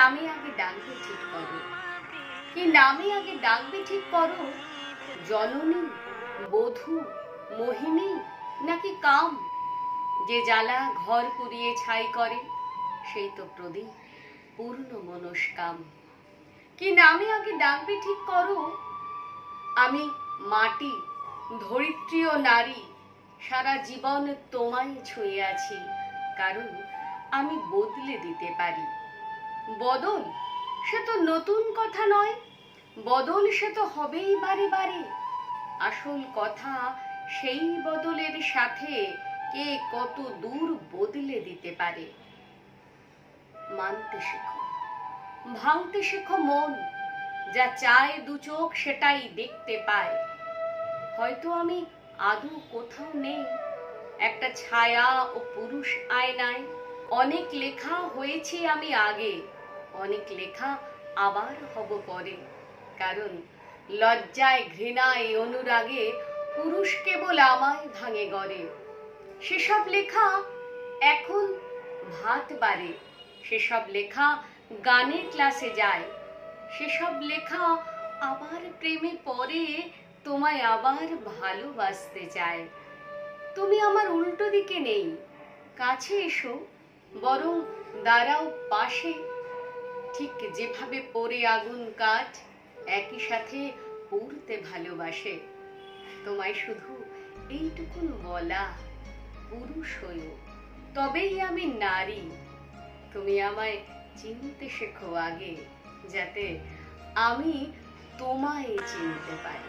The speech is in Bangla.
নামে আগে ডাকবে ঠিক করো, কি নামে আগে ডাকবে ঠিক করো? জননী, বধূ, মোহিনী নাকি কাম? যে জ্বালা ঘর পুড়িয়ে ছাই করে সেই তো প্রদীপ পূর্ণ মনস্কাম। কি নামে আগে ডাকবে ঠিক করো? আমি মাটি, ধরিত্রী ও নারী, সারা জীবন তোমায় ছুঁয়ে আছি, কারণ আমি বদলে দিতে পারি। বদল সে তো নতুন কথা নয়, বদল সে তো হবেই বারে বারে। আসল কথা সেই বদলের সাথে কে কত দূর বদলে দিতে পারে। মানতে শেখো, ভাঙতে শেখো মন, যা চায় দু চোখ সেটাই দেখতে পায়। হয়তো আমি আদৌ কোথাও নেই, একটা ছায়া ও পুরুষ আয়নায়। অনেক লেখা হয়েছি আমি আগে, অনেক লেখা আবার হব পরে, কারণ লজ্জায় ঘৃণায় অনুরাগে পুরুষ কেবল আমায় ভাঙে গড়ে। সেসব লেখা এখন ভাত বাড়ে, সেসব লেখা গানের ক্লাসে যায়, সেসব লেখা আবার প্রেমে পড়ে, তোমায় আবার ভালোবাসতে চায়। তুমি আমার উল্টো দিকে নেই, কাছে এসো, বরং দাঁড়াও পাশে। ঠিক যেভাবে পড়ে আগুন কাঠ একই সাথে পুড়তে ভালোবাসে। তোমায় শুধু এইটুকুন বলা, পুরুষ হইও তবেই আমি নারী। তুমি আমায় চিনতে শেখো আগে, যাতে আমি তোমায় চিনতে পারি।